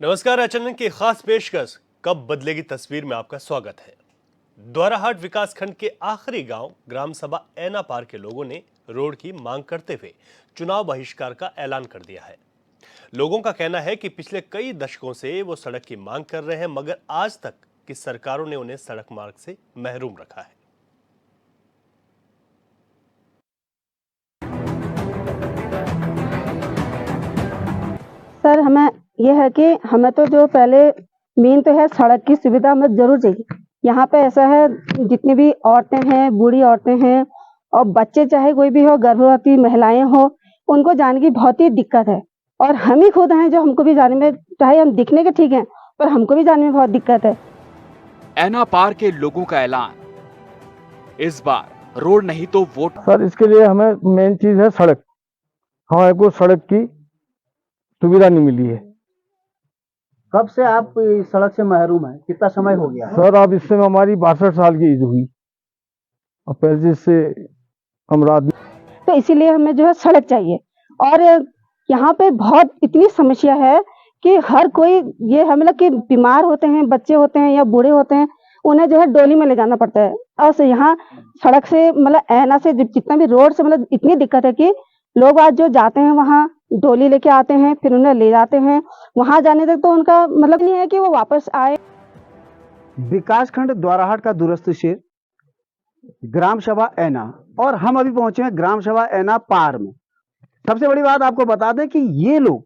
नमस्कार। अचानक की खास पेशकश कब बदलेगी तस्वीर में आपका स्वागत है। द्वाराहाट विकासखंड के आखिरी गांव ग्राम सभा ऐना पार के लोगों ने रोड की मांग करते हुए चुनाव बहिष्कार का ऐलान कर दिया है। लोगों का कहना है कि पिछले कई दशकों से वो सड़क की मांग कर रहे हैं, मगर आज तक की सरकारों ने उन्हें सड़क मार्ग से महरूम रखा है। सर, हमें यह है कि हमें तो जो पहले मेन तो है सड़क की सुविधा हमें ज़रूर चाहिए। यहाँ पे ऐसा है, जितनी भी औरतें हैं, बूढ़ी औरतें हैं और बच्चे चाहे कोई भी हो, गर्भवती महिलाएं हो, उनको जाने की बहुत ही दिक्कत है। और हम ही खुद हैं जो हमको भी जाने में, चाहे हम दिखने के ठीक हैं, पर हमको भी जाने में बहुत दिक्कत है। ऐना पार के लोगों का ऐलान, इस बार रोड नहीं तो वोट। सर, इसके लिए हमें मेन चीज है सड़क। हमारे को सड़क की सुविधा नहीं मिली है। कब से आप इस सड़क से महरूम हैं? कितना समय हो गया है? सर, अब इससे हमारी 62 साल की एज हुई और पहले से हम रात तो इसीलिए हमें जो है सड़क चाहिए। और यहाँ पे बहुत इतनी समस्या है कि हर कोई ये है, मतलब कि बीमार होते हैं, बच्चे होते हैं या बूढ़े होते हैं, उन्हें जो है डोली में ले जाना पड़ता है। और यहाँ सड़क से, मतलब ऐना से जितना भी रोड से, मतलब इतनी दिक्कत है कि लोग आज जो जाते हैं वहाँ डोली लेके आते हैं, फिर उन्हें ले जाते हैं। वहां जाने तक तो उनका मतलब नहीं है कि वो वापस आए। विकासखंड द्वाराहाट का दूरस्थ क्षेत्र ग्राम सभा ऐना, और हम अभी पहुंचे हैं ग्राम सभा ऐना पार में। सबसे बड़ी बात आपको बता दें कि ये लोग,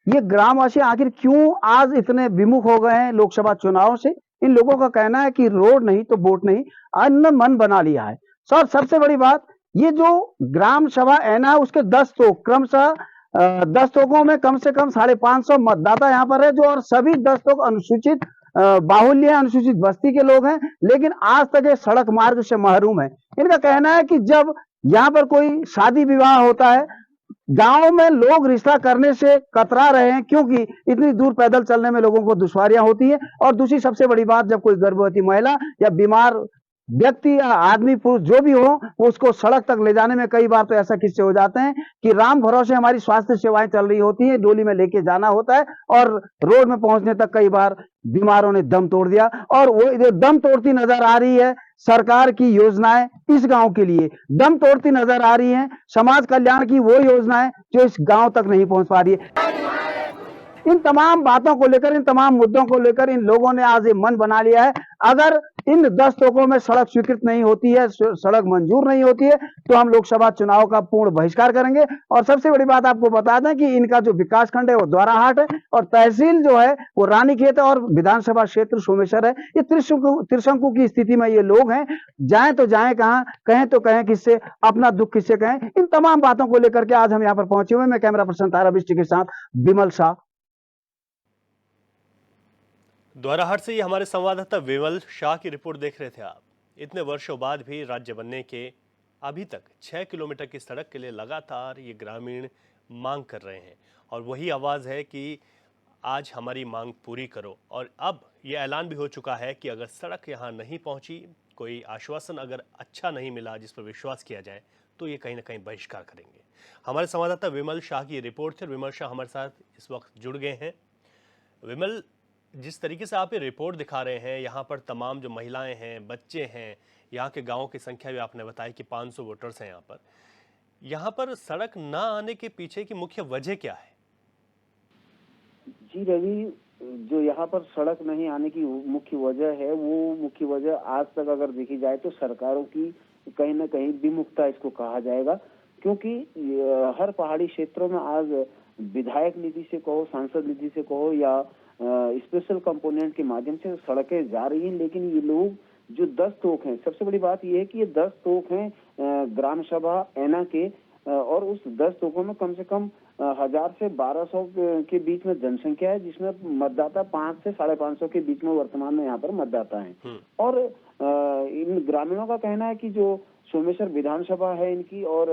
ये ग्रामवासी आखिर क्यों आज इतने विमुख हो गए हैं लोकसभा चुनाव से। इन लोगों का कहना है कि रोड नहीं तो वोट नहीं, अन्न मन बना लिया है। सर, सबसे बड़ी बात, ये जो ग्राम सभा ऐना, उसके 10 तोक क्रमशः 10 तोकों में कम से कम 550 मतदाता यहाँ पर है, जो और सभी 10 तोक अनुसूचित बाहुल्य अनुसूचित बस्ती के लोग हैं, लेकिन आज तक ये सड़क मार्ग से महरूम है। इनका कहना है कि जब यहाँ पर कोई शादी विवाह होता है, गांव में लोग रिश्ता करने से कतरा रहे हैं, क्योंकि इतनी दूर पैदल चलने में लोगों को दुश्वारियां होती है। और दूसरी सबसे बड़ी बात, जब कोई गर्भवती महिला या बीमार व्यक्ति या आदमी पुरुष जो भी हो, वो उसको सड़क तक ले जाने में कई बार तो ऐसा किस्से हो जाते हैं कि राम भरोसे हमारी स्वास्थ्य सेवाएं चल रही होती है, डोली में लेके जाना होता है और रोड में पहुंचने तक कई बार बीमारों ने दम तोड़ दिया। और वो दम तोड़ती नजर आ रही है सरकार की योजनाएं, इस गांव के लिए दम तोड़ती नजर आ रही हैं समाज कल्याण की वो योजनाएं जो इस गांव तक नहीं पहुंच पा रही है। इन तमाम बातों को लेकर, इन तमाम मुद्दों को लेकर इन लोगों ने आज ये मन बना लिया है, अगर इन 10 तोकों में सड़क स्वीकृत नहीं होती है, सड़क मंजूर नहीं होती है, तो हम लोकसभा चुनाव का पूर्ण बहिष्कार करेंगे। और सबसे बड़ी बात आपको बता दें कि इनका जो विकासखंड है वो द्वाराहाट है और तहसील जो है वो रानीखेत है और विधानसभा क्षेत्र सोमेश्वर है। ये त्रिशंकु की स्थिति में ये लोग हैं। जाएं तो जाएं कहां, कहें तो कहें किससे, अपना दुख किससे कहें। इन तमाम बातों को लेकर के आज हम यहाँ पर पहुंचे हुए। मैं कैमरा पर्सन तारा बिष्ट के साथ विमल शाह। द्वाराहाट से ये हमारे संवाददाता विमल शाह की रिपोर्ट देख रहे थे आप। इतने वर्षों बाद भी राज्य बनने के अभी तक 6 किलोमीटर की सड़क के लिए लगातार ये ग्रामीण मांग कर रहे हैं और वही आवाज़ है कि आज हमारी मांग पूरी करो। और अब ये ऐलान भी हो चुका है कि अगर सड़क यहाँ नहीं पहुँची, कोई आश्वासन अगर अच्छा नहीं मिला जिस पर विश्वास किया जाए, तो ये कहीं ना कहीं बहिष्कार करेंगे। हमारे संवाददाता विमल शाह की रिपोर्ट थी। विमल शाह हमारे साथ इस वक्त जुड़ गए हैं। विमल, जिस तरीके से आप ये रिपोर्ट दिखा रहे हैं, यहाँ पर तमाम जो महिलाएं हैं, बच्चे हैं, यहाँ के गांवों की संख्या भी आपने बताई कि 500 वोटर्स हैं यहाँ पर सड़क ना आने के पीछे की मुख्य वजह क्या है? जी रवि, जो यहाँ पर सड़क नहीं आने की मुख्य वजह है, वो मुख्य वजह आज तक अगर देखी जाए तो सरकारों की कहीं ना कहीं विमुखता इसको कहा जाएगा। क्योंकि हर पहाड़ी क्षेत्रों में आज विधायक निधि से कहो, सांसद निधि से कहो या स्पेशल कंपोनेंट के माध्यम से सड़कें जा रही हैं, लेकिन ये लोग जो 10 तोक हैं, सबसे बड़ी बात ये है कि ये 10 तोक हैं ग्राम सभा ऐना के, और उस 10 तोकों में कम से कम 1000 से 1200 के बीच में जनसंख्या है, जिसमें मतदाता 5 से 550 के बीच में वर्तमान में यहाँ पर मतदाता हैं। और इन ग्रामीणों का कहना है कि जो सोमेश्वर विधानसभा है इनकी, और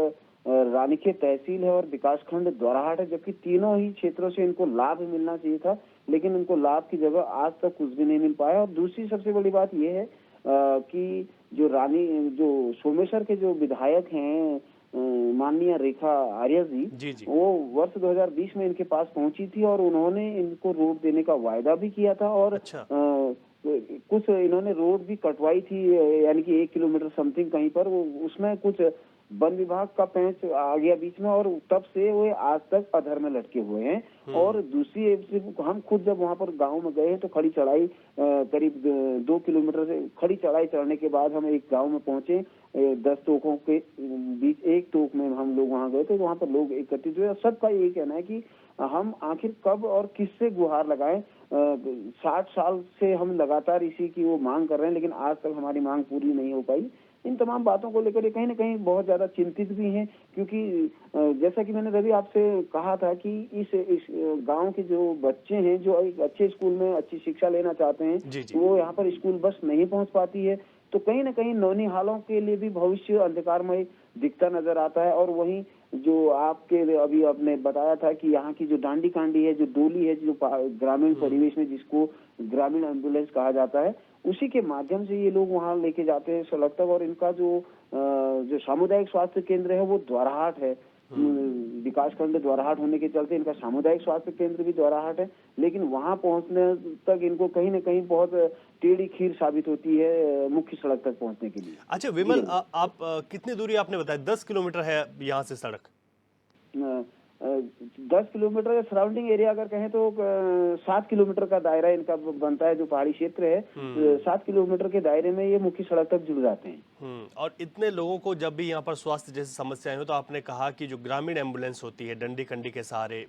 रानीखेत तहसील है और विकासखंड द्वाराहाट है, जबकि तीनों ही क्षेत्रों से इनको लाभ मिलना चाहिए था, लेकिन इनको लाभ की जगह आज तक कुछ भी नहीं मिल पाया। और दूसरी सबसे बड़ी बात यह है कि जो सोमेश्वर के जो विधायक हैं माननीय रेखा आर्य जी, जी जी। वो वर्ष 2020 में इनके पास पहुंची थी और उन्होंने इनको रोड देने का वायदा भी किया था और अच्छा। कुछ इन्होंने रोड भी कटवाई थी, यानी कि 1 किलोमीटर समथिंग कहीं पर, वो उसमें कुछ वन विभाग का पेंच आ गया बीच में और तब से वो आज तक अधर में लटके हुए हैं। और दूसरी हम खुद जब वहां पर गांव में गए तो खड़ी चढ़ाई करीब 2 किलोमीटर से खड़ी चढ़ाई चढ़ने के बाद हम एक गांव में पहुंचे। 10 तोकों के बीच एक तोक में हम लोग वहां गए तो वहां पर लोग एकत्रित हुए। सबका यही कहना है कि हम आखिर कब और किससे गुहार लगाएं। 60 साल से हम लगातार इसी की वो मांग कर रहे हैं, लेकिन आज तक हमारी मांग पूरी नहीं हो पाई। इन तमाम बातों को लेकर ये कहीं ना कहीं बहुत ज्यादा चिंतित भी हैं, क्योंकि जैसा कि मैंने रवि आपसे कहा था कि इस गांव के जो बच्चे हैं जो एक अच्छे स्कूल में अच्छी शिक्षा लेना चाहते हैं, जी जी। वो यहाँ पर स्कूल बस नहीं पहुंच पाती है, तो कहीं ना कहीं नौनिहालों के लिए भी भविष्य अंधकारमय दिखता नजर आता है। और वहीं जो आपके अभी आपने बताया था कि यहाँ की जो डांडी कांडी है, जो डोली है, जो ग्रामीण परिवेश में जिसको ग्रामीण एम्बुलेंस कहा जाता है, उसी के माध्यम से ये लोग वहाँ लेके जाते हैं सड़क तक। और इनका जो सामुदायिक स्वास्थ्य केंद्र है वो द्वाराहाट है। विकास खंड द्वाराहाट होने के चलते इनका सामुदायिक स्वास्थ्य केंद्र भी द्वाराहाट है, लेकिन वहां पहुंचने तक इनको कहीं न कहीं बहुत टेढ़ी खीर साबित होती है मुख्य सड़क तक पहुंचने के लिए। अच्छा विमल, आप कितनी दूरी आपने बताया? 10 किलोमीटर है यहाँ से सड़क? 10 किलोमीटर या सराउंडिंग एरिया अगर कहें तो 7 किलोमीटर का दायरा इनका बनता है। जो पहाड़ी क्षेत्र है 7 किलोमीटर के दायरे में ये मुख्य सड़क तक जुड़ जाते हैं। और इतने लोगों को जब भी यहाँ पर स्वास्थ्य जैसी समस्याएं हो तो आपने कहा कि जो ग्रामीण एम्बुलेंस होती है डंडी कंडी के सहारे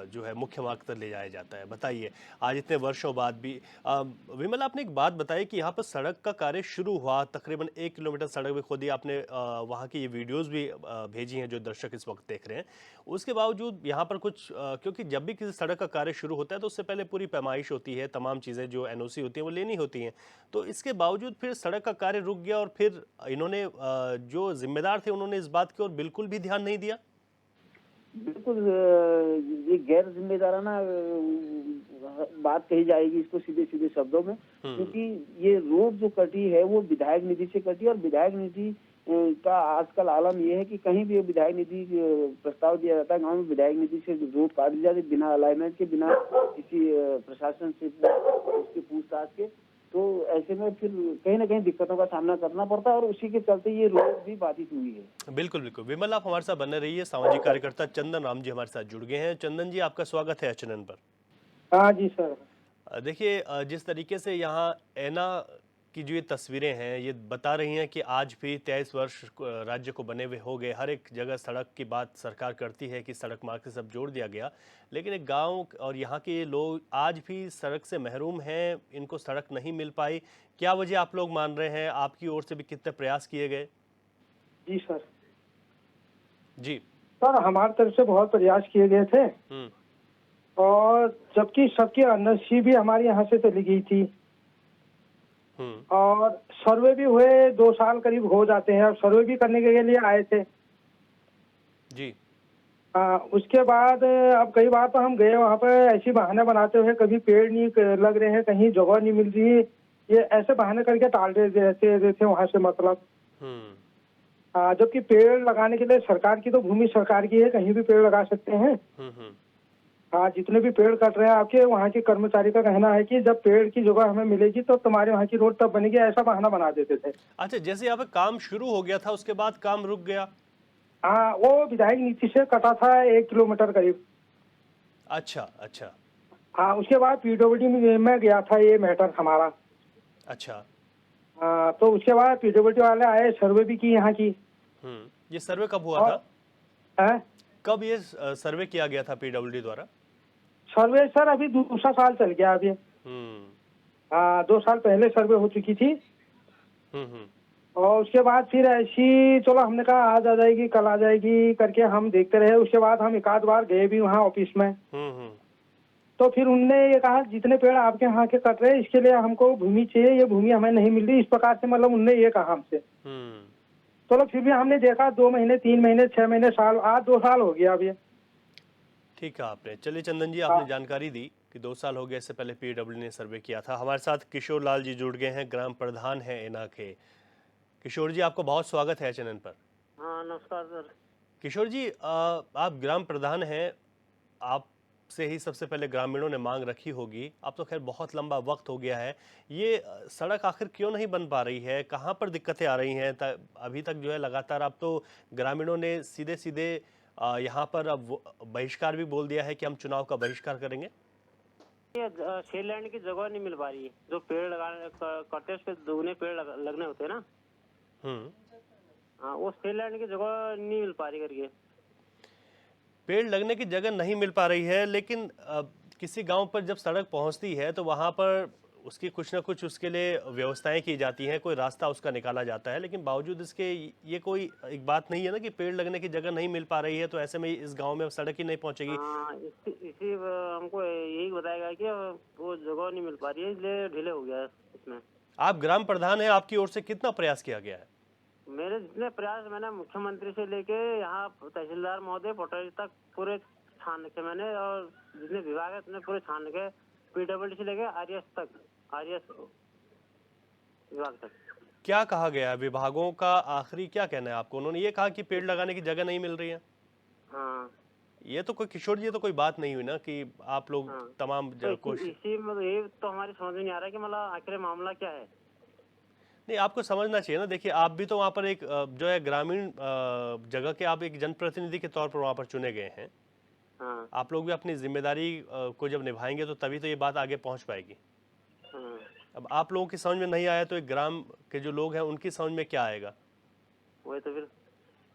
जो है मुख्य मार्ग तक ले जाया जाता है। बताइए, आज इतने वर्षों बाद भी विमल, आपने एक बात बताई कि यहाँ पर सड़क का कार्य शुरू हुआ, तकरीबन 1 किलोमीटर सड़क भी खोदी आपने, वहाँ की ये वीडियोज भी भेजी हैं जो दर्शक इस वक्त देख रहे हैं। उसके बावजूद यहाँ पर कुछ क्योंकि जब भी किसी सड़क का कार्य शुरू होता है तो उससे पहले पूरी पैमाइश होती है, तमाम चीज़ें जो एनओसी होती है वो लेनी होती हैं, तो इसके बावजूद फिर सड़क का कार्य रुक गया और फिर इन्होंने जो जिम्मेदार थे उन्होंने इस बात की ओर बिल्कुल भी ध्यान नहीं दिया। बिल्कुल ये गैर जिम्मेदाराना बात कही जाएगी इसको सीधे सीधे शब्दों में, क्योंकि ये रोड जो कटी है वो विधायक निधि से कटी। और विधायक निधि का आजकल आलम ये है कि कहीं भी विधायक निधि प्रस्ताव दिया जाता है गांव में, विधायक निधि से रोड काट दी जाती बिना अलाइनमेंट के, बिना किसी प्रशासन से उसके पूछताछ के। तो ऐसे में फिर कहीं ना कहीं दिक्कतों का सामना करना पड़ता है और उसी के चलते ये रोड भी बाधित हुई है। बिल्कुल बिल्कुल विमल, आप हमारे साथ बने रहिए। सामाजिक कार्यकर्ता चंदन राम जी हमारे साथ जुड़ गए हैं। चंदन जी, आपका स्वागत है एचएनएन पर। हाँ जी सर। देखिए, जिस तरीके से यहाँ ऐना की जो ये तस्वीरें हैं ये बता रही हैं कि आज भी 23 वर्ष राज्य को बने हुए हो गए, हर एक जगह सड़क की बात सरकार करती है कि सड़क मार्ग से सब जोड़ दिया गया, लेकिन एक गांव और यहाँ के लोग आज भी सड़क से महरूम हैं, इनको सड़क नहीं मिल पाई। क्या वजह आप लोग मान रहे हैं? आपकी ओर से भी कितने प्रयास किए गए? जी सर। जी सर, हमारी तरफ से बहुत प्रयास किए गए थे और जबकि सबकी एनओसी भी हमारे यहाँ से चली गई थी और सर्वे भी हुए, 2 साल करीब हो जाते हैं और सर्वे भी करने के लिए आए थे जी। उसके बाद अब कई बार तो हम गए वहाँ पे ऐसी बहाने बनाते हुए, कभी पेड़ नहीं लग रहे हैं, कहीं जगह नहीं मिल रही, ये ऐसे बहाने करके टाल देते थे वहाँ से। मतलब जबकि पेड़ लगाने के लिए सरकार की तो भूमि सरकार की है, कहीं भी पेड़ लगा सकते हैं। हाँ, जितने भी पेड़ कट रहे हैं आपके वहाँ के कर्मचारी का कहना है कि जब पेड़ की जगह हमें मिलेगी तो तुम्हारे वहाँ की रोड तब बनेगी, ऐसा बहाना बना देते थे। अच्छा, जैसे यहाँ पे काम शुरू हो गया था उसके बाद काम रुक गया? हाँ, वो विधायक नीति से कटा था 1 किलोमीटर करीब। अच्छा अच्छा। हाँ, उसके बाद पीडब्ल्यूडी में गया था ये मैटर हमारा। अच्छा। तो उसके बाद पीडब्ल्यूडी वाले आए, सर्वे भी की यहाँ की। ये सर्वे कब हुआ था? कब ये सर्वे किया गया था पीडब्ल्यूडी द्वारा? सर्वे सर अभी दूसरा साल चल गया अभी। 2 साल पहले सर्वे हो चुकी थी और उसके बाद फिर ऐसी चलो हमने कहा आज आ जाएगी कल आ जाएगी करके हम देखते रहे। उसके बाद हम 1 आध बार गए भी वहाँ ऑफिस में। तो फिर उनने ये कहा जितने पेड़ आपके यहाँ के कट रहे हैं इसके लिए हमको भूमि चाहिए, ये भूमि हमें नहीं मिल रही, इस प्रकार से मतलब उनने ये कहा हमसे। चलो फिर भी हमने देखा 2 महीने 3 महीने 6 महीने साल, आज 2 साल हो गया अभी। ठीक है आपने। चलिए चंदन जी, आपने जानकारी दी कि 2 साल हो गए, इससे पहले पीडब्ल्यू ने सर्वे किया था। हमारे साथ किशोर लाल जी जुड़ गए हैं, ग्राम प्रधान हैं ऐना के। किशोर जी, आपको बहुत स्वागत है एचएनएन पर। हाँ नमस्कार सर। किशोर जी, आप ग्राम प्रधान हैं, आपसे ही सबसे पहले ग्रामीणों ने मांग रखी होगी। अब तो खैर बहुत लंबा वक्त हो गया है, ये सड़क आखिर क्यों नहीं बन पा रही है, कहाँ पर दिक्कतें आ रही हैं? अभी तक जो है लगातार अब तो ग्रामीणों ने सीधे सीधे यहाँ पर अब बहिष्कार भी बोल दिया है कि हम चुनाव का बहिष्कार करेंगे। ये शेर लैंड की जगह नहीं मिल पा रही है, जो पेड़ लगाने करते हैं उस पे दुगने पेड़ लगने होते हैं ना। हाँ, वो शेर लैंड की जगह नहीं मिल पा रही करके। पेड़ लगने की जगह नहीं मिल पा रही है, लेकिन किसी गांव पर जब सड़क पहुंचती है तो वहां पर उसकी कुछ ना कुछ उसके लिए व्यवस्थाएं की जाती हैं, कोई रास्ता उसका निकाला जाता है, लेकिन बावजूद इसके ये कोई एक बात नहीं है ना कि पेड़ लगने की जगह नहीं मिल पा रही है, तो ऐसे में इस गांव में सड़क ही नहीं पहुंचेगी। हाँ, इसी हमको यही बताया गया कि वो जगह नहीं मिल पा रही है, इसलिए डिले हो गया है इसमें। आप ग्राम प्रधान हैं, आपकी ओर से कितना प्रयास किया गया है? मेरे जितने प्रयास मैंने मुख्यमंत्री से लेके यहाँ तहसीलदार महोदय पटवारी तक पूरे छान रखे मैंने, और जितने विभाग है उतने पूरे छान रखे, PWD से लेके आरएस विभाग तक। क्या कहा गया है विभागों का? आखिरी क्या कहना है आपको? उन्होंने ये कहा कि पेड़ लगाने की जगह नहीं मिल रही है। हाँ, ये तो कोई किशोर जी, ये तो कोई बात नहीं हुई ना कि आप लोग तमाम तो कोशिश। इसी में ये तो हमारी समझ में नहीं आ रहा कि मतलब आखिर मामला क्या है। नहीं, आपको समझना चाहिए ना। देखिए, आप भी तो वहाँ पर एक जो है ग्रामीण जगह के आप एक जनप्रतिनिधि के तौर पर वहाँ पर चुने गए हैं। हाँ, आप लोग भी अपनी जिम्मेदारी को जब निभाएंगे तो तभी तो ये बात आगे पहुँच पाएगी। हाँ, अब आप लोगों की समझ में नहीं आया तो एक ग्राम के जो लोग हैं उनकी समझ में क्या आएगा? वही तो फिर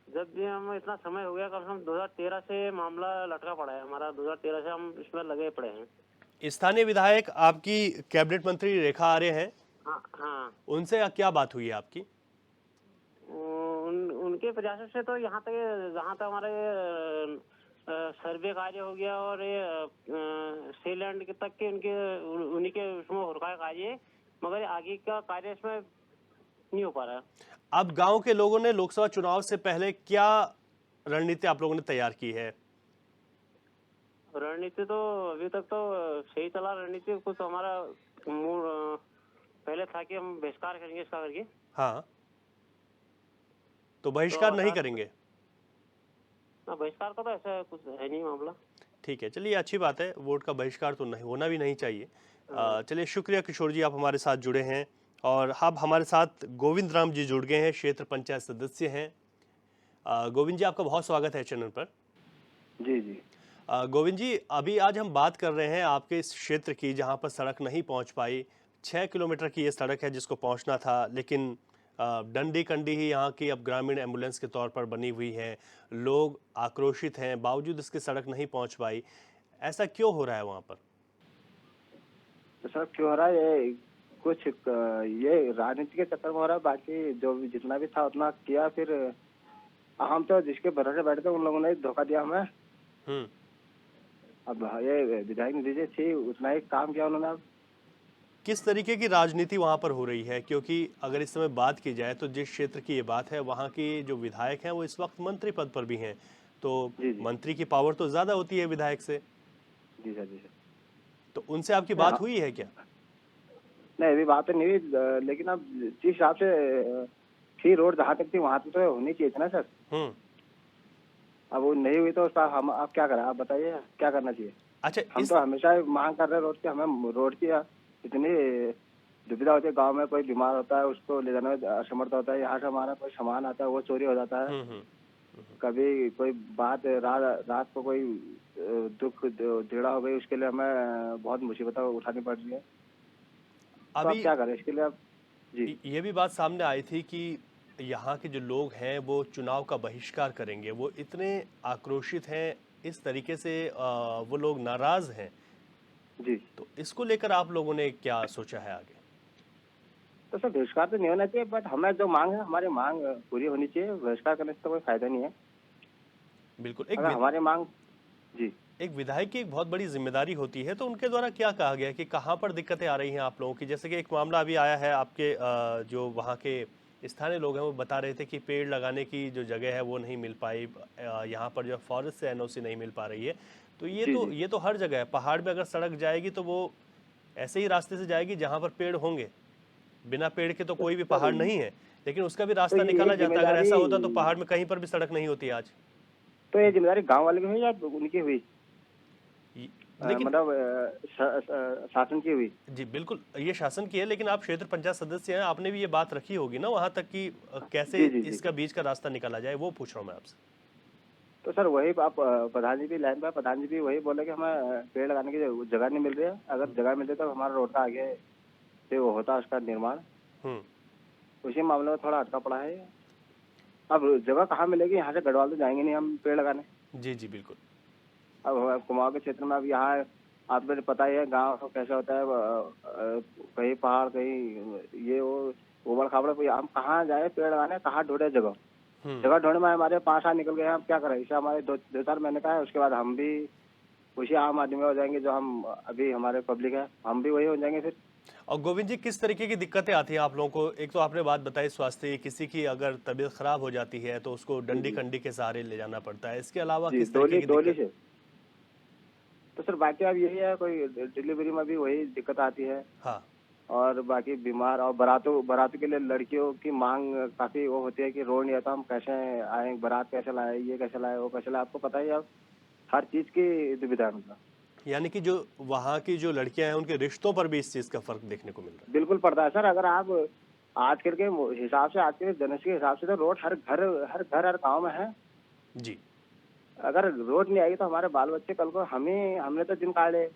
जब भी हम इतना समय हो गया, कम से कम 2013 से मामला लटका पड़ा है हमारा, 2013 से हम इसमें लगे पड़े हैं। स्थानीय विधायक आपकी कैबिनेट मंत्री रेखा आर्य हैं, हाँ, हाँ, उनसे क्या बात हुई है आपकी? उनके प्रयासों से तो यहाँ तक जहाँ तक हमारे सर्वे कार्य हो गया और ये सीलैंड के तक के उन्हीं के उसमें हो रखा है कार्य, मगर आगे का कार्य इसमें नहीं हो पा रहा है। अब गांव के लोगों ने लोकसभा चुनाव से पहले क्या रणनीति आप लोगों ने तैयार की है? रणनीति तो अभी तक तो सही चला। रणनीति कुछ तो हमारा पहले था कि हम बहिष्कार करेंगे इसका करके। हाँ, तो बहिष्कार नहीं करेंगे? बहिष्कार का तो ऐसा कुछ है नहीं मामला। ठीक है, चलिए अच्छी बात है। वोट का बहिष्कार तो नहीं होना भी नहीं चाहिए। चलिए, शुक्रिया किशोर जी, आप हमारे साथ जुड़े हैं। और अब हमारे साथ गोविंद राम जी जुड़ गए हैं, क्षेत्र पंचायत सदस्य हैं। गोविंद जी, आपका बहुत स्वागत है चैनल पर। जी जी। गोविंद जी, अभी आज हम बात कर रहे हैं आपके इस क्षेत्र की जहां पर सड़क नहीं पहुंच पाई। 6 किलोमीटर की ये सड़क है जिसको पहुंचना था, लेकिन डंडी कंडी ही यहाँ की अब ग्रामीण एम्बुलेंस के तौर पर बनी हुई है। लोग आक्रोशित हैं, बावजूद इसकी सड़क नहीं पहुंच पाई। ऐसा क्यों हो रहा है वहाँ पर? तो सर क्यों हो रहा है, ये कुछ ये राजनीति के चक्कर में हो रहा है। बाकी जो भी जितना भी था उतना किया, फिर हम तो जिसके भरोसे बैठे थे उन लोगों ने धोखा दिया हमें। अब ये विधायक निधि थी, उतना ही काम किया उन्होंने। अब किस तरीके की राजनीति वहाँ पर हो रही है? क्योंकि अगर इस समय बात की जाए तो जिस क्षेत्र की ये बात है, वहाँ की जो विधायक हैं वो इस वक्त मंत्री पद पर भी हैं, तो जी जी। मंत्री की पावर तो ज़्यादा होती है विधायक से। जी सर, जी सर। तो उनसे आपकी बात हुई है क्या? नहीं, अभी बात तो नहीं हुई, लेकिन अब जिस हिसाब से थी रोड जहाँ तक थी वहाँ तक तो होनी चाहिए थी ना सर। अब वो नहीं हुई तो हम आप क्या करें? आप बताइए क्या करना चाहिए। अच्छा, हम तो हमेशा मांग कर रहे हैं रोड की। हमें रोड की इतनी दुविधा होती है, गांव में कोई बीमार होता है उसको ले जाने में असमर्थ होता है। यहाँ से हमारा कोई सामान आता है वो चोरी हो जाता है। कभी कोई बात रात को कोई दुख झगड़ा हो गई, उसके लिए हमें बहुत मुसीबतें उठानी पड़ रही है। तो आप क्या करें इसके लिए? आप जी, ये भी बात सामने आई थी कि यहाँ के जो लोग हैं वो चुनाव का बहिष्कार करेंगे। वो इतने आक्रोशित हैं, इस तरीके से वो लोग नाराज हैं जी। तो इसको लेकर आप लोगों ने क्या सोचा है आगे? तो सर बहिष्कार तो नहीं होना चाहिए, बट हमें जो मांग है हमारी मांग पूरी होनी चाहिए। बहिष्कार करने से तो कोई फायदा नहीं है। बिल्कुल। अगर हमारी मांग जी, एक विधायक की एक बहुत बड़ी जिम्मेदारी होती है, तो उनके द्वारा क्या कहा गया कि कहाँ पर दिक्कतें आ रही हैं आप लोगों की? जैसे कि एक मामला अभी आया है, आपके जो वहाँ के स्थानीय लोग हैं वो बता रहे थे कि पेड़ लगाने की जो जगह है वो नहीं मिल पाई। यहाँ पर जो फॉरेस्ट से एनओसी नहीं मिल पा रही है। तो ये तो हर जगह है। पहाड़ में अगर सड़क जाएगी तो वो ऐसे ही रास्ते से जाएगी जहाँ पर पेड़ होंगे। बिना पेड़ के तो कोई भी पहाड़ नहीं है, लेकिन उसका भी रास्ता निकाला जाता है। अगर ऐसा होता तो पहाड़ में कहीं पर भी सड़क नहीं होती आज। तो ये जिम्मेदारी गांव वाले की हुई या उनकी हुई? लेकिन मतलब शासन की हुई? जी बिल्कुल, ये शासन की है, लेकिन आप क्षेत्र पंचायत सदस्य हैं, आपने भी ये बात रखी होगी ना वहां तक कि कैसे जी जी जी। इसका बीच का रास्ता निकाला जाए, वो पूछ रहा हूँ मैं आपसे। तो सर वही आप प्रधान जी भी लाइन पर, प्रधान जी भी वही बोले कि हमें पेड़ लगाने की जगह नहीं मिल रही है। अगर जगह मिलती तो हमारा रोड का आगे से वो होता उसका निर्माण। उसी मामले में थोड़ा अटका पड़ा है। अब जगह कहाँ मिलेगी? यहाँ से गढ़वाल तो जाएंगे नहीं हम पेड़ लगाने। जी जी बिल्कुल। अब कुमाऊं के क्षेत्र में अब यहाँ आपको पता ही है गांव कैसा होता है, कहीं पहाड़ कहीं ये वो उबड़ खाबड़, हम कहाँ जाए पेड़ लगाने, कहाँ ढूंढे जगह? जगह ढूंढने में हमारे 5 साल निकल गए हैं। हम क्या करें? इसे हमारे 2-4 महीने का है। उसके बाद हम भी उसी आम आदमी हो जाएंगे जो हम अभी हमारे पब्लिक है, हम भी वही हो जाएंगे फिर। और गोविंद जी, किस तरीके की दिक्कतें आती हैं आप लोगों को? एक तो आपने बात बताई स्वास्थ्य, किसी की अगर तबीयत खराब हो जाती है तो उसको डंडी कंडी के सहारे ले जाना पड़ता है, इसके अलावा किस तरीके की डोली दिक्कत? से। तो सर बाकी अब यही है, कोई डिलीवरी में भी वही दिक्कत आती है। हाँ। और बाकी बीमार और बारातों के लिए लड़कियों की मांग काफी वो होती है कि रोड नहीं आता, हम कैसे आए, बारात कैसे लाए, ये कैसे लाए, वो कैसे लाए। आपको पता ही है, अब हर चीज की दुविधा है। मतलब यानी कि जो वहाँ की जो लड़कियां हैं उनके रिश्तों पर भी इस चीज का फर्क देखने को मिल रहा बिल्कुल पड़ता है सर। अगर आप आजकल के हिसाब से, आज के जनरेशन के हिसाब से तो रोड हर गाँव में है जी। अगर रोड नहीं आएगी तो हमारे बाल बच्चे कल को हमने तो दिन काटे,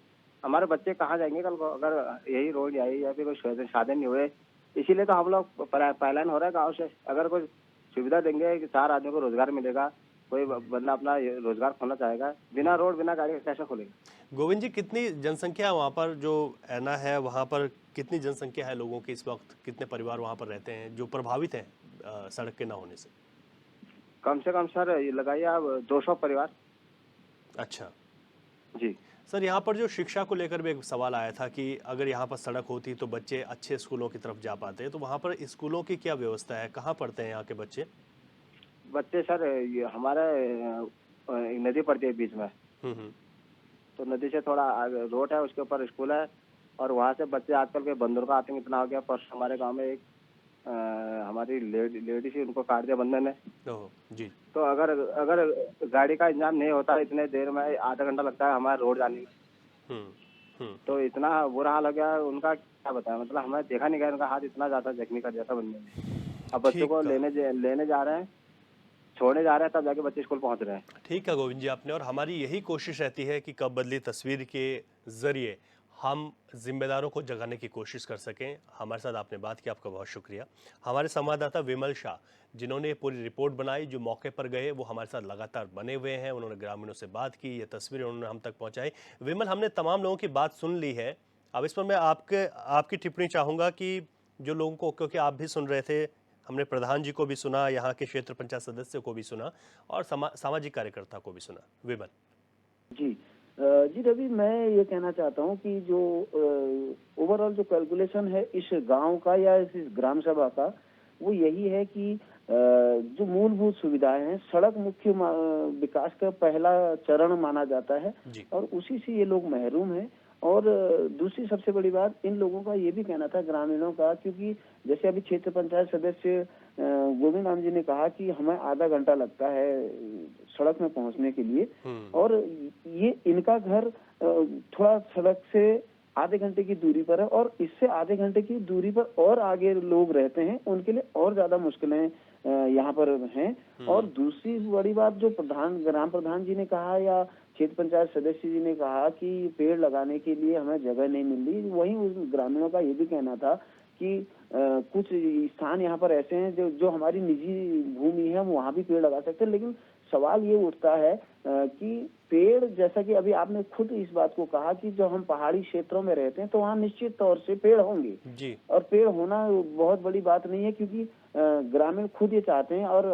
हमारे बच्चे कहाँ जाएंगे कल को अगर यही रोड नहीं आई या फिर कोई साधन नहीं हुए। इसीलिए तो हम लोग पलायन हो रहा है गाँव से। अगर कोई सुविधा देंगे कि 4 आदमियों को रोजगार मिलेगा, कोई बंदा अपना रोजगार खोलना चाहेगा, बिना रोड बिना गाड़ी कैसे खोलेगा? गोविंद जी, कितनी जनसंख्या वहाँ पर जो ऐना है, वहाँ पर कितनी जनसंख्या है लोगों की इस वक्त? कितने परिवार वहाँ पर रहते हैं जो प्रभावित हैं सड़क के ना होने से? कम से कम सर लगाइए आप 200 परिवार। अच्छा जी सर, यहाँ पर जो शिक्षा को लेकर भी एक सवाल आया था कि अगर यहाँ पर सड़क होती तो बच्चे अच्छे स्कूलों की तरफ जा पाते, तो वहाँ पर स्कूलों की क्या व्यवस्था है? कहाँ पढ़ते हैं यहाँ के बच्चे? बच्चे सर ये हमारे नदी पड़ती है बीच में, तो नदी से थोड़ा आगे रोड है, उसके ऊपर स्कूल है। और वहाँ से बच्चे आजकल के बंदरों का आतंक इतना हो गया। परसों हमारे गांव में एक हमारी लेडी थी, उनको काट दिया बंदर ने। जी। तो अगर गाड़ी का इंतजाम नहीं होता इतने देर में, आधा घंटा लगता है हमारे रोड जाने में। तो इतना बुरा हाल हो गया, उनका क्या बताया। मतलब हमें देखा नहीं गया, उनका हाथ इतना ज्यादा जख्मी कर दिया था बंदे ने। अब बच्चों को लेने जा रहे हैं, छोड़ने जा रहे हैं, तब जाके बच्चे स्कूल पहुंच रहे हैं। ठीक है गोविंद जी, आपने, और हमारी यही कोशिश रहती है कि कब बदली तस्वीर के जरिए हम जिम्मेदारों को जगाने की कोशिश कर सकें। हमारे साथ आपने बात की, आपका बहुत शुक्रिया। हमारे संवाददाता विमल शाह, जिन्होंने पूरी रिपोर्ट बनाई, जो मौके पर गए, वो हमारे साथ लगातार बने हुए हैं। उन्होंने ग्रामीणों से बात की, ये तस्वीरें उन्होंने हम तक पहुंचाई। विमल, हमने तमाम लोगों की बात सुन ली है। अब इस पर मैं आपकी टिप्पणी चाहूँगा कि जो लोगों को, क्योंकि आप भी सुन रहे थे, हमने प्रधान जी को भी सुना, यहाँ के क्षेत्र पंचायत सदस्य को भी सुना और सामाजिक कार्यकर्ता को भी सुना। विमल जी जी रवि, मैं ये कहना चाहता हूँ कि जो ओवरऑल जो कैलकुलेशन है इस गांव का या इस ग्राम सभा का, वो यही है कि जो मूलभूत सुविधाएं हैं, सड़क मुख्य विकास का पहला चरण माना जाता है और उसी से ये लोग महरूम हैं। और दूसरी सबसे बड़ी बात, इन लोगों का ये भी कहना था ग्रामीणों का, क्योंकि जैसे अभी क्षेत्र पंचायत सदस्य गोविंद राम जी ने कहा कि हमें आधा घंटा लगता है सड़क में पहुंचने के लिए, और ये इनका घर थोड़ा सड़क से आधे घंटे की दूरी पर है और इससे आधे घंटे की दूरी पर और आगे लोग रहते हैं, उनके लिए और ज्यादा मुश्किलें यहाँ पर हैं। और दूसरी बड़ी बात जो ग्राम प्रधान जी ने कहा या क्षेत्र पंचायत सदस्य जी ने कहा कि पेड़ लगाने के लिए हमें जगह नहीं मिल रही, वहीं उस ग्रामीणों का ये भी कहना था कि कुछ स्थान यहाँ पर ऐसे हैं जो हमारी निजी भूमि है, हम वहाँ भी पेड़ लगा सकते हैं। लेकिन सवाल ये उठता है कि पेड़, जैसा कि अभी आपने खुद इस बात को कहा कि जो हम पहाड़ी क्षेत्रों में रहते हैं तो वहाँ निश्चित तौर से पेड़ होंगे जी। और पेड़ होना बहुत बड़ी बात नहीं है, क्योंकि ग्रामीण खुद ये चाहते हैं और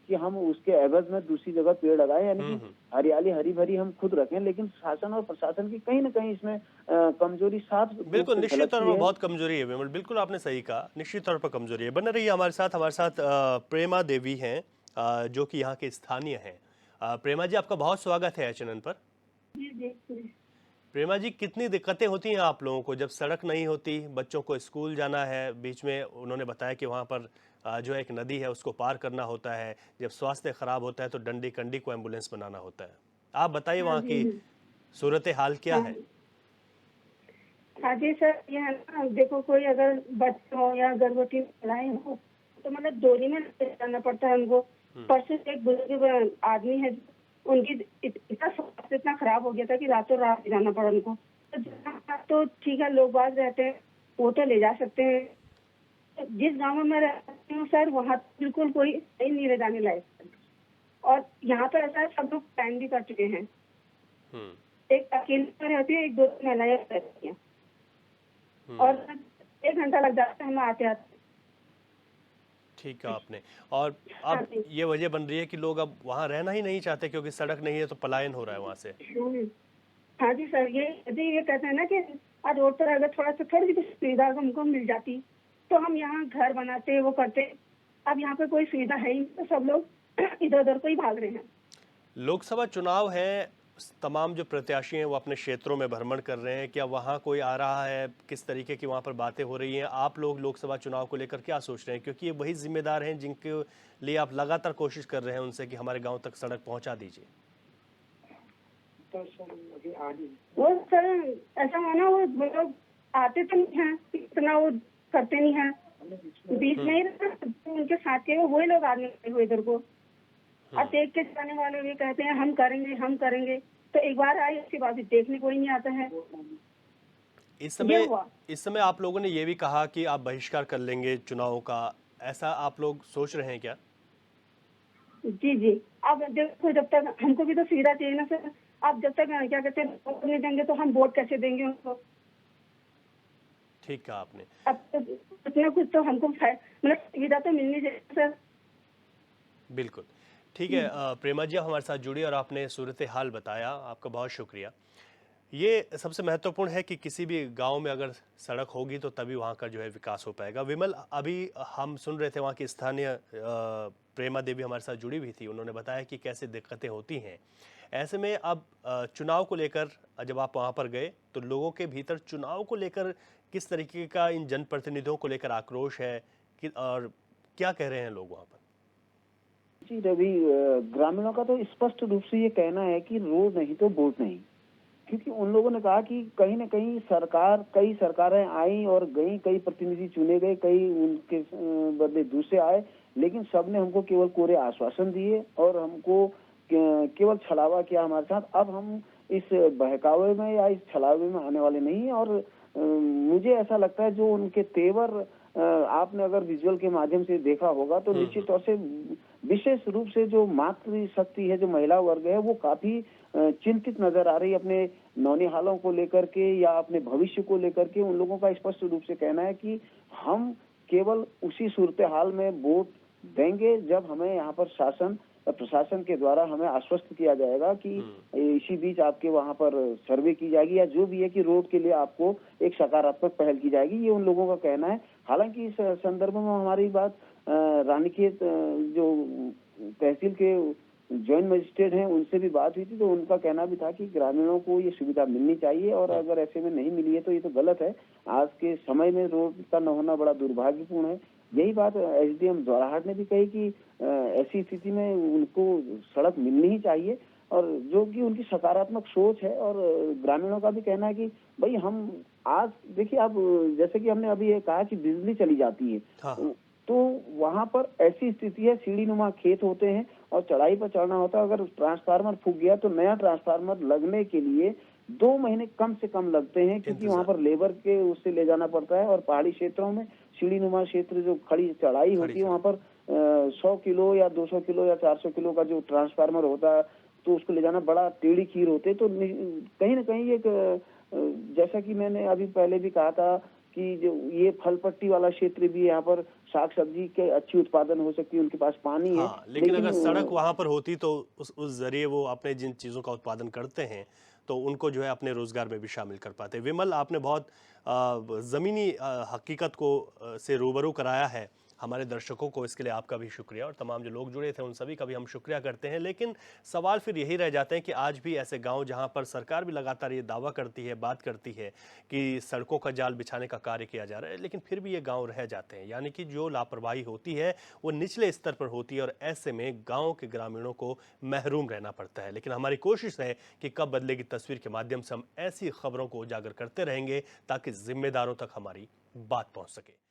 कि हम उसके एवज में दूसरी जगह पेड़ लगाएं, यानी कि हरियाली हरी भरी हम खुद रखें। लेकिन शासन और प्रशासन की कहीं ना कहीं इसमें कमजोरी साफ, बिल्कुल निश्चित तौर पर बहुत कमजोरी है विमल, बिल्कुल आपने सही कहा, निश्चित तौर पर कमजोरी है। बने रहिए हमारे साथ प्रेमा देवी हैं जो कि यहाँ के स्थानीय हैं। प्रेमा जी, आपका बहुत स्वागत है चैनल पर। प्रेमा जी, कितनी दिक्कतें होती हैं आप लोगों को जब सड़क नहीं होती, बच्चों को स्कूल जाना है, बीच में उन्होंने बताया कि वहाँ पर जो है एक नदी है उसको पार करना होता है, जब स्वास्थ्य खराब होता है तो डंडी कंडी को एम्बुलेंस बनाना होता है। आप बताइए हाँ वहाँ जी। की सूरत हाल क्या हाँ है? हाँ जी सर, ये है ना, देखो कोई अगर बच्चे हो या गर्भवती महिलाएं हो तो मतलब डोली में ले जाना पड़ता है उनको। परसों एक बुजुर्ग आदमी है, उनकी इतना स्वास्थ्य इतना खराब हो गया था कि रातों रात ले जाना पड़ा उनको। तो जहाँ तो ठीक है, लोग बाग रहते हैं वो तो ले जा सकते हैं। तो जिस गाँव में मैं रहती हूँ सर, वहाँ बिल्कुल कोई सही नहीं ले जाने लायक। और यहाँ पर ऐसा है, सब लोग प्लान भी कर चुके हैं। एक अकेले रहती है, एक दो महिलाएं रहती हैं और 1 घंटा लग जाता है हमें आते आते। ठीक है आपने। और अब ये वजह बन रही है कि लोग अब वहाँ रहना ही नहीं चाहते क्योंकि सड़क नहीं है, तो पलायन हो रहा है वहाँ से। हाँ जी सर, ये कहते हैं ना कि आज रोड पर अगर थोड़ी सी सुविधा हमको मिल जाती तो हम यहाँ घर बनाते वो करते। अब यहाँ पे कोई सुविधा है ही नहीं, तो सब लोग इधर उधर को ही भाग रहे हैं। लोकसभा चुनाव है, तमाम जो प्रत्याशी हैं वो अपने क्षेत्रों में भ्रमण कर रहे हैं, क्या वहाँ कोई आ रहा है, किस तरीके की वहाँ पर बातें हो रही हैं? आप लोग लोकसभा चुनाव को लेकर क्या सोच रहे हैं, क्योंकि ये वही जिम्मेदार हैं जिनके लिए आप लगातार कोशिश कर रहे हैं उनसे कि हमारे गांव तक सड़क पहुंचा दीजिए? वो सर ऐसा है ना, वो लोग आते तो नहीं है, इतना वो करते नहीं है, बीच में ही उनके साथ के वही लोग आने हुए इधर को। अब देख के जाने वाले भी कहते हैं हम करेंगे हम करेंगे, तो एक बार आए उसके बाद देखने कोई नहीं आता है। इस समय आप लोगों ने ये भी कहा कि आप बहिष्कार कर लेंगे चुनाव का, ऐसा आप लोग सोच रहे हैं क्या? जी जी, अब देखो जब तक हमको भी तो सुविधा चाहिए ना सर। आप जब तक क्या कहते हैं वोट नहीं देंगे तो हम वोट कैसे देंगे उनको? ठीक है आपने। अब तो कुछ ना कुछ तो हमको मतलब सुविधा तो मिलनी चाहिए सर। बिल्कुल ठीक है। प्रेमा जी हमारे साथ जुड़ी और आपने सूरत हाल बताया, आपका बहुत शुक्रिया। ये सबसे महत्वपूर्ण है कि किसी भी गांव में अगर सड़क होगी तो तभी वहां का जो है विकास हो पाएगा। विमल, अभी हम सुन रहे थे वहां की स्थानीय प्रेमा देवी हमारे साथ जुड़ी हुई थी, उन्होंने बताया कि कैसे दिक्कतें होती हैं। ऐसे में अब चुनाव को लेकर जब आप वहां पर गए तो लोगों के भीतर चुनाव को लेकर किस तरीके का इन जनप्रतिनिधियों को लेकर आक्रोश है और क्या कह रहे हैं लोग वहां पर? जी रवि, ग्रामीणों का तो स्पष्ट रूप से ये कहना है कि रोड नहीं तो वोट नहीं, क्योंकि उन लोगों ने कहा कि कहीं ना कहीं कई सरकारें आई और गई, कई प्रतिनिधि चुने गए, कई उनके बदले दूसरे आए, लेकिन सबने हमको केवल कोरे आश्वासन दिए और हमको केवल छलावा किया हमारे साथ। अब हम इस बहकावे में या इस छलावे में आने वाले नहीं है। और मुझे ऐसा लगता है जो उनके तेवर आपने अगर विजुअल के माध्यम से देखा होगा तो निश्चित तौर से विशेष रूप से जो मातृशक्ति है, जो महिला वर्ग है, वो काफी चिंतित नजर आ रही है अपने नौनिहालों को लेकर के या अपने भविष्य को लेकर के। उन लोगों का स्पष्ट रूप से कहना है कि हम केवल उसी सूरत हाल में वोट देंगे जब हमें यहाँ पर शासन प्रशासन के द्वारा हमें आश्वस्त किया जाएगा कि इसी बीच आपके वहाँ पर सर्वे की जाएगी या जो भी है कि रोड के लिए आपको एक सकारात्मक पहल की जाएगी, ये उन लोगों का कहना है। हालांकि इस संदर्भ में हमारी बात रानीखेत जो तहसील के जॉइंट मजिस्ट्रेट हैं उनसे भी बात हुई थी, तो उनका कहना भी था कि ग्रामीणों को ये सुविधा मिलनी चाहिए और अगर ऐसे में नहीं मिली है तो ये तो गलत है। आज के समय में रोड का न होना बड़ा दुर्भाग्यपूर्ण है। यही बात एसडीएम जोराहाट ने भी कही कि ऐसी स्थिति में उनको सड़क मिलनी ही चाहिए और जो कि उनकी सकारात्मक सोच है। और ग्रामीणों का भी कहना है कि भाई हम आज देखिए, अब जैसे कि हमने अभी ये कहा कि बिजली चली जाती है, तो वहां पर ऐसी स्थिति है, सीढ़ी नुमा खेत होते हैं और चढ़ाई पर चढ़ना होता है। अगर ट्रांसफार्मर फूक गया तो नया ट्रांसफार्मर लगने के लिए 2 महीने कम से कम लगते हैं, क्योंकि वहां पर लेबर के उससे ले जाना पड़ता है। और पहाड़ी क्षेत्रों में सीढ़ी नुमा क्षेत्र जो खड़ी चढ़ाई होती है वहां पर 100 किलो या 200 किलो या 400 किलो का जो ट्रांसफार्मर होता है तो उसको ले जाना बड़ा टेढ़ी खीर होते। तो कहीं ना कहीं एक जैसा कि मैंने अभी पहले भी कहा था कि जो ये फल पट्टी वाला क्षेत्र भी, यहाँ पर साग सब्जी के अच्छी उत्पादन हो सकती है, उनके पास पानी है। लेकिन अगर सड़क वहां पर होती तो उस जरिए वो अपने जिन चीजों का उत्पादन करते हैं तो उनको जो है अपने रोजगार में भी शामिल कर पाते। विमल, आपने बहुत जमीनी हकीकत को से रूबरू कराया है हमारे दर्शकों को इसके लिए आपका भी शुक्रिया और तमाम जो लोग जुड़े थे उन सभी का भी हम शुक्रिया करते हैं। लेकिन सवाल फिर यही रह जाते हैं कि आज भी ऐसे गांव जहां पर सरकार भी लगातार ये दावा करती है, बात करती है कि सड़कों का जाल बिछाने का कार्य किया जा रहा है, लेकिन फिर भी ये गांव रह जाते हैं। यानी कि जो लापरवाही होती है वो निचले स्तर पर होती है और ऐसे में गाँव के ग्रामीणों को महरूम रहना पड़ता है। लेकिन हमारी कोशिश है कि कब बदलेगी तस्वीर के माध्यम से हम ऐसी खबरों को उजागर करते रहेंगे ताकि जिम्मेदारों तक हमारी बात पहुंच सके।